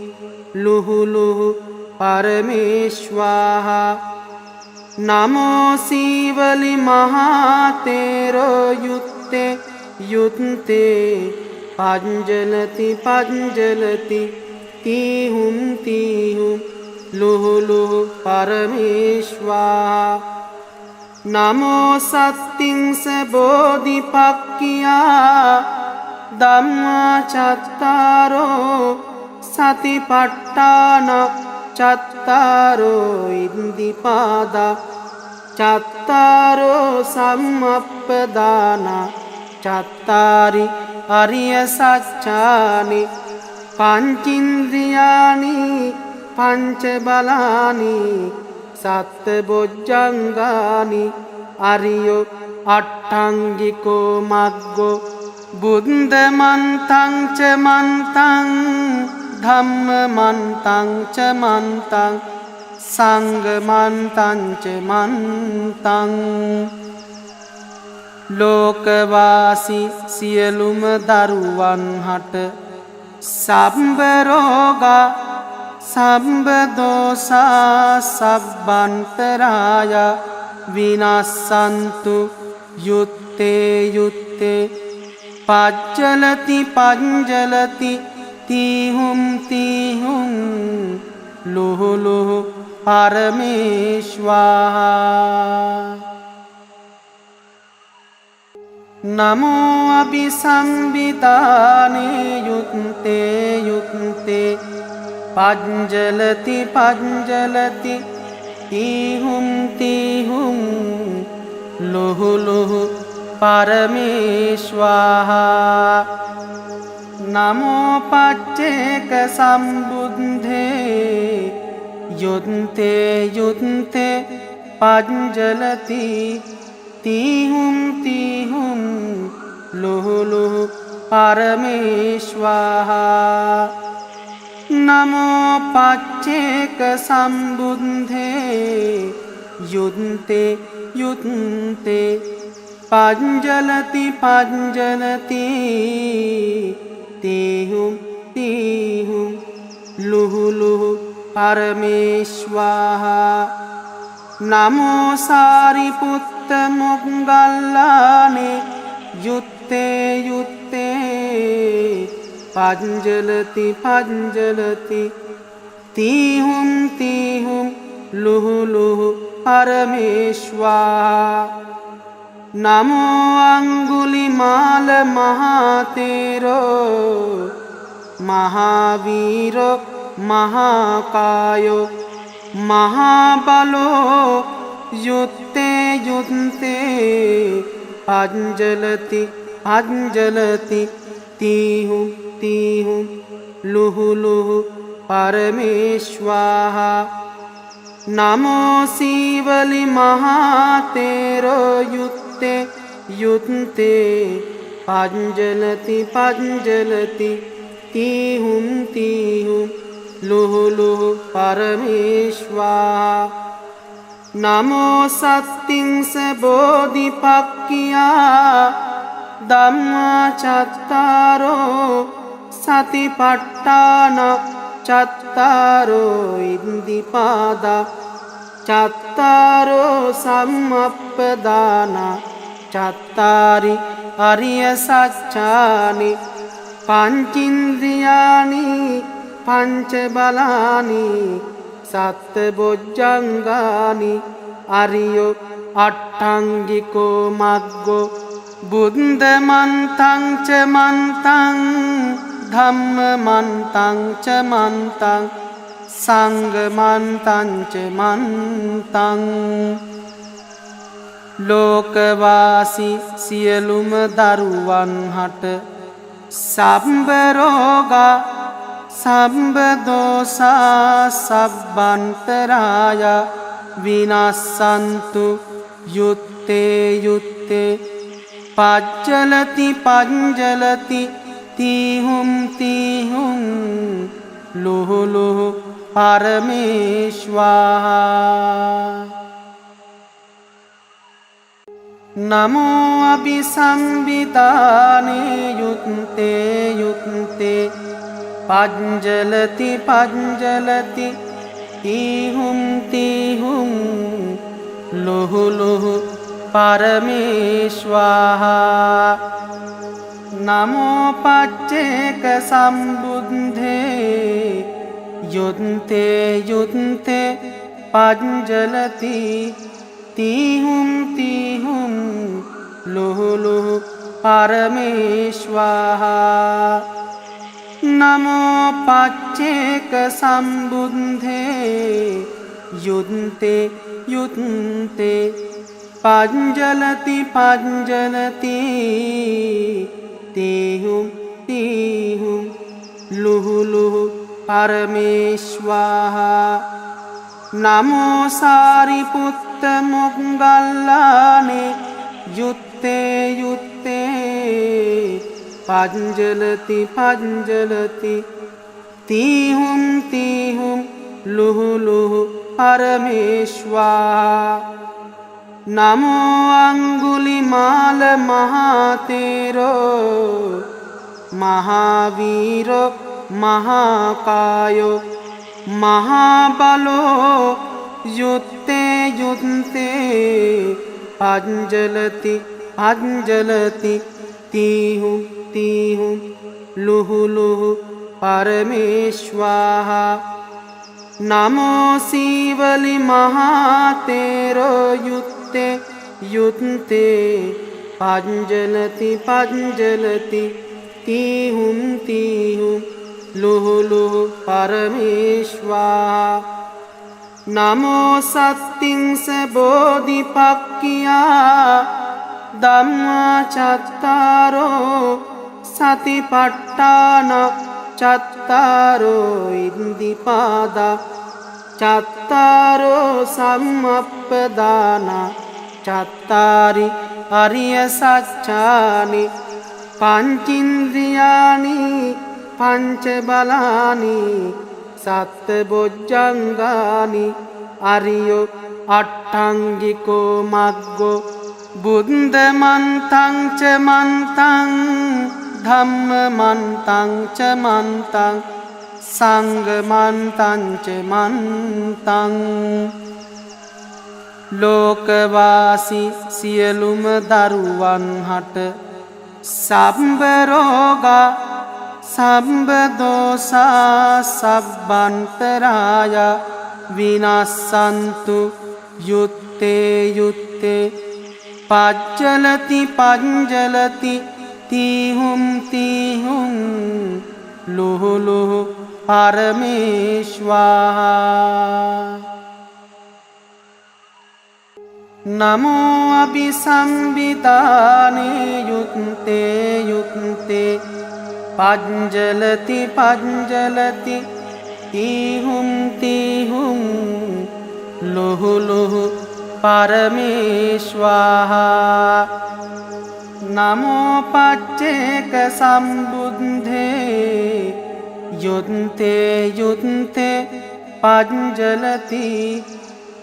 लुहु लुहु परमेश्वाहा नमो शिवलि महातेरो युत्ते युत्ते पंजलति पंजलति तीहुम लुहु लुहु परमेश्वाहा नमो सत्तिंस बोधिपक्किया धम्मा चत्तारो सतिपट्टान चत्तारो इंदिपादा चत्तारो सम्मप्पदाना चत्तारि अरिय सच्चानि पंचेन्द्रियाणि पंचबलानि सत्बोज्जंगानि अरियो अट्टांगिको मग्गो बुद्धमन्तं च मन्तं धम्ममन्तं च मन्तं संघमन्तं च मन्तं लोकवासी सियलुम दरुवन हट संब रोगा संब दोषा सब्बंतराया विनाशन्तु युत्ते युत्ते पंजलति पंजलति तीहुम लुहु लुहु परमेश्वाहा नमो अभिसंविताने युत्ते युत्ते पंजलति पंजलति तीहुम लुहु लुहु परमेश्वाहा नमो पच्चेक संबुद्धे युद्धे युद्धे पंजलति तीहुम लुहु लुहु परमेश्वाहा नमो पच्चेक संबुद्धे युद्धे युद्धे पंजलति पंजलति तीहुम लुहु लुहु परमेश्वाहा नमो सारिपुत्त मोग्गल्लाने युत्ते युत्ते पंजलति पंजलति तीहुम लुहु लुहु परमेश्वाहा नमो अंगुलिमाल महातेरो महावीरो महाकायो महाबलो युत्ते युत्ते पंजलति पंजलति तीहुम लुहु लुहु परमेश्वाहा नमो शिवलि महातेरो युत्ते युत्ते पंजलति पंजलति तीहुम लुहु लुहु परमेश्वाहा नमो सत्तिंस बोधिपक्किया धम्मा चत्तारो සතිපට්ඨාන චත්තාරෝ ඉන්දිපාදා චත්තාරෝ සම්මප්පදාන චත්තාරි අරිය සත්‍යානි පංචින්ද්‍රියානි පංච බලානි සත්බොජ්ජංගානි අරියෝ අට්ඨංගිකෝ මග්ගෝ බුද්ධ මන්තං ච මන්තං ධම්ම මන්තං ච මන්තං සංඝ මන්තං ච මන්තං ලෝකවාසී සියලුම දරුවන් හට සම්බ රෝගා සම්බ දෝසා සබ්බන්තරාය විනස්සන්තු යුත්තේ යුත්තේ පජ්ජලති පංජලති තීහුම් තීහුම් ලුහු ලුහු පරමේශ්වාහා නමෝ අභිසම්බිතානේ යුත්තේ යුත්තේ පංජලති පංජලති තීහුම් තීහුම් ලුහු ලුහු පරමේශ්වාහා නමෝ පච්චේක සම්බුද්ධේ යුත්තේ යුත්තේ පංජලති තීහුම් තීහුම් ලුහු ලුහු පරමේශ්වාහා නමෝ පච්චේක සම්බුද්ධේ යුත්තේ යුත්තේ පංජලති පංජලති තීහුම් තීහුම් ලුහු ලුහු පරමේශ්වාහා නමෝ සාරිපුත්ත මොග්ගල්ලානේ යුත්තේ යුත්තේ පංජලති පංජලති තීහුම් තීහුම් ලුහු ලුහු පරමේශ්වාහා නමෝ අංගුලිමාල මහතේරෝ මහාවීරෝ මහාකායෝ මහාබලෝ යුත්තේ යුත්තේ පංජලති පංජලති තීහුම් තීහුම් ලුහු ලුහු පරමේශ්වාහා නමෝ සීවලි මහතේරෝ යුත්තේ යුත්තේ පංජලති පංජලති තීහුම් තීහුම් ලුහු ලුහු පරමේශ්වාහා නමෝ සත්තිංස බෝධිපක්ඛියා ධම්මා චත්තාරෝ සතිපට්ඨාන චත්තාරෝ ඉන්දිපාදා චත්තාරෝ සම්මප්පදාන චත්තාරි අරිය සත්‍යානි පංචින්ද්‍රියානි පංච බලානි සත්බොජ්ජංගානි අරියෝ අට්ඨංගිකෝ මග්ගෝ බුද්ධ මන්තං ච මන්තං ධම්ම මන්තං ච මන්තං සංඝ මන්තං ච මන්තං ලෝකවාසී සියලුම දරුවන් හට සම්බ රෝගා සම්බ දෝසා සබ්බන්තරාය විනස්සන්තු යුත්තේ යුත්තේ පජ්ජලති පංජලති තීහුම් තීහුම් ලුහු ලුහු පරමේශ්වාහා නමෝ අභිසම්බිතානේ යුත්තේ යුත්තේ පංජලති පංජලති තීහුම් තීහුම් ලුහු ලුහු පරමේශ්වාහා නමෝ පච්චේක සම්බුද්ධේ යුත්තේ යුත්තේ පංජලති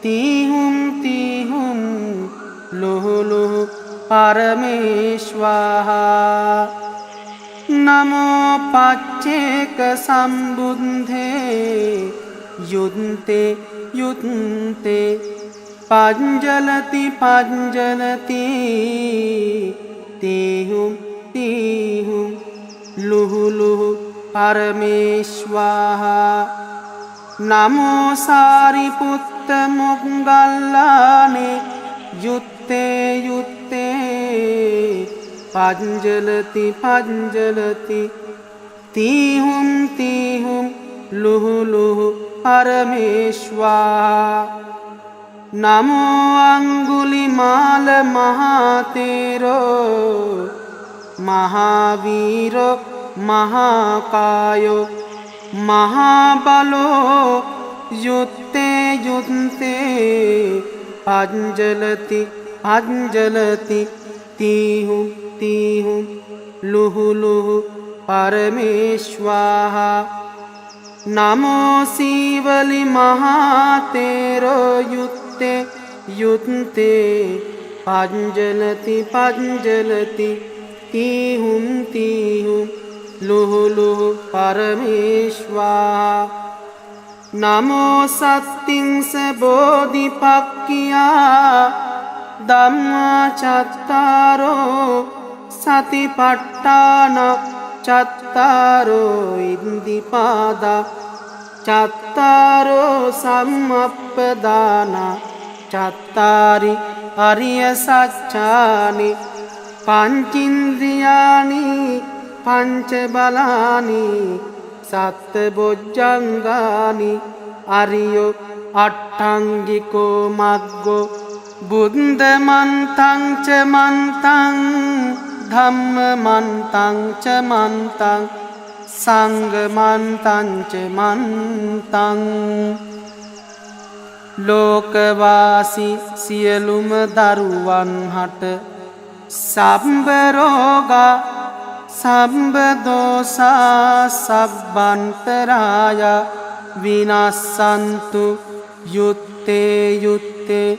තීහුම් තීහුම් ලුහු ලුහු පරමේශ්වාහා නමෝ පච්චේක සම්බුද්ධේ යුත්තේ යුත්තේ පංජලති පංජලති තේහුම් තේහුම් ලුහු ලුහු පරමේශ්වාහා නමෝ සාරිපුත්ත මොග්ගල්ලානේ යුත්තේ යුත්තේ පංජලති පංජලති තීහුම් තීහුම් ලුහු ලුහු පරමේශ්වා නමෝ අංගුලිමාල මහතේරෝ මහාවීරෝ මහාකායෝ මහාබලෝ යුත්තේ යුත්තේ පංජලති පංජලති තීහුම් තීහුම් ලුහු ලුහු පරමේශ්වාහා නමෝ සීවලි මහතේරෝ යුත්තේ යුත්තේ පංජලති පංජලති තීහුම් තීහුම් ලුහු ලුහු පරමේශ්වාහා නමෝ සත්තිංස බෝධිපක්ඛියා ධම්මා චත්තාරෝ සතිපට්ඨාන චත්තාරෝ ඉන්දිපාදා චත්තාරෝ සම්මප්පදාන චත්තාරි අරිය සත්‍යානි පංචින්ද්‍රියානි පංච බලානි සත්ත බොජ්ජංගානි අරියෝ අට්ඨංගිකෝ මග්ගෝ බුද්ධ මන්තං ච මන්තං ධම්ම මන්තං ච මන්තං සංඝ මන්තං ච මන්තං ලෝකවාසී සියලුම දරුවන් හට සම්බ රෝගා සම්බ දෝසා සබ්බන්තරාය විනස්සන්තු යුත්තේ යුත්තේ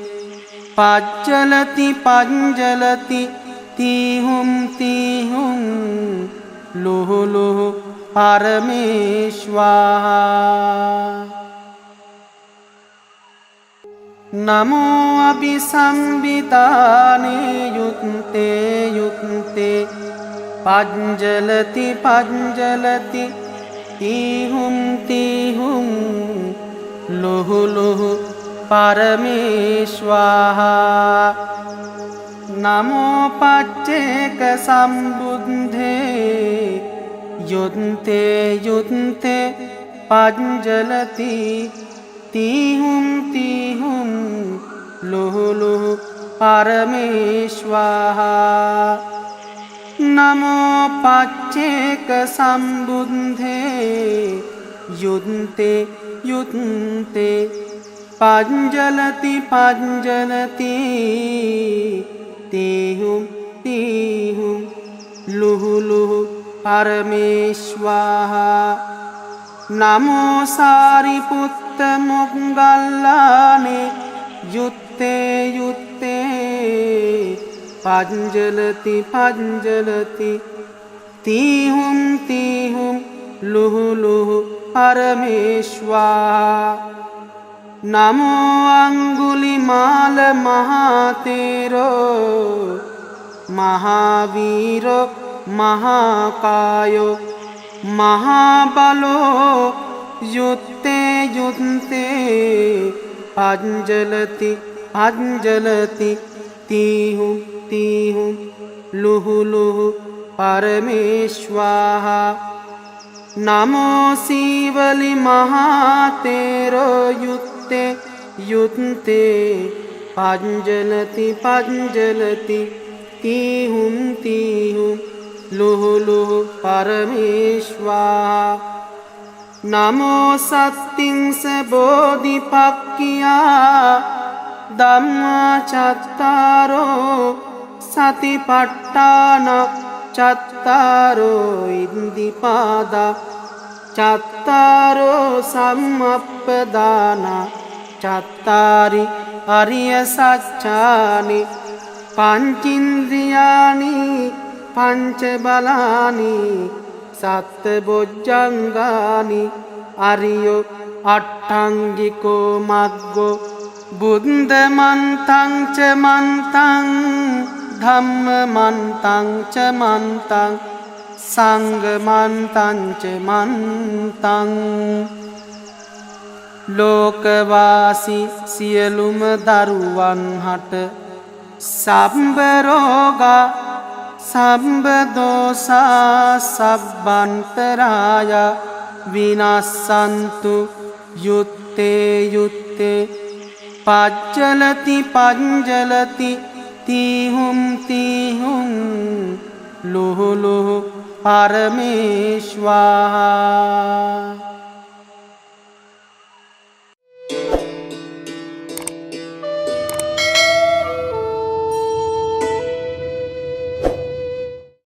පච්චලති පංජලති තීහුම් තීහුම් ලුහු ලුහු පරමේශ්වාහා නමෝ අභිසම්භිතානේ යුත්තේ යුත්තේ පංජලති පංජලති තීහුම් තීහුම් ලුහු ලුහු පරමේශ්වාහා නමෝ පච්චේක සම්බුද්ධේ යුත්තේ යුත්තේ පංජලති තීහුම් තීහුම් ලුහු ලුහු පරමේශ්වාහා නමෝ පච්චේක සම්බුද්ධේ යුත්තේ යුත්තේ පංජලති පංජලති තීහුම් තීහුම් ලුහු ලුහු පරමේශ්වාහා නමෝ සාරිපුත්ත මොග්ගල්ලානේ යුත්තේ යුත්තේ පංජලති පංජලති තීහුම් තීහුම් ලුහු ලුහු පරමේශ්වා නමෝ අංගුලිමාල මහතේරෝ මහාවීරෝ මහාකායෝ මහාබලෝ යුත්තේ යුත්තේ පංජලති පංජලති තීහුම් තීහුම් ලුහු ලුහු පරමේශ්වාහා නමෝ සීවලි මහතේරෝ යුත්තේ යුත්තේ පංජලති පංජලති තීහුම් තීහුම් ලුහු ලුහු පරමේශ්වාහා නමෝ සත්තිංස බෝධිපක්ඛියා ධම්මා චත්තාරෝ සතිපට්ඨාන චත්තාරෝ ඉන්දිපාදා චත්තාරෝ සම්මප්පදාන චත්තාරි අරිය සත්‍යානි පංචින්ද්‍රියානි පංච බලානි සත්ත බොජ්ජංගානි අරියෝ අට්ඨංගිකෝ මග්ගෝ බුද්ධ මන්තං ච මන්තං ධම්ම මන්තං ච මන්තං සංඝ මන්තං ච මන්තං ලෝකවාසී සියලුම දරුවන් හට සම්බ රෝගා සම්බ දෝසා සබ්බන්තරාය විනස්සන්තු යුත්තේ යුත්තේ පච්චලති පංජලති තීහුම් තීහුම් ලුහු ලුහු පරමේශ්වාහා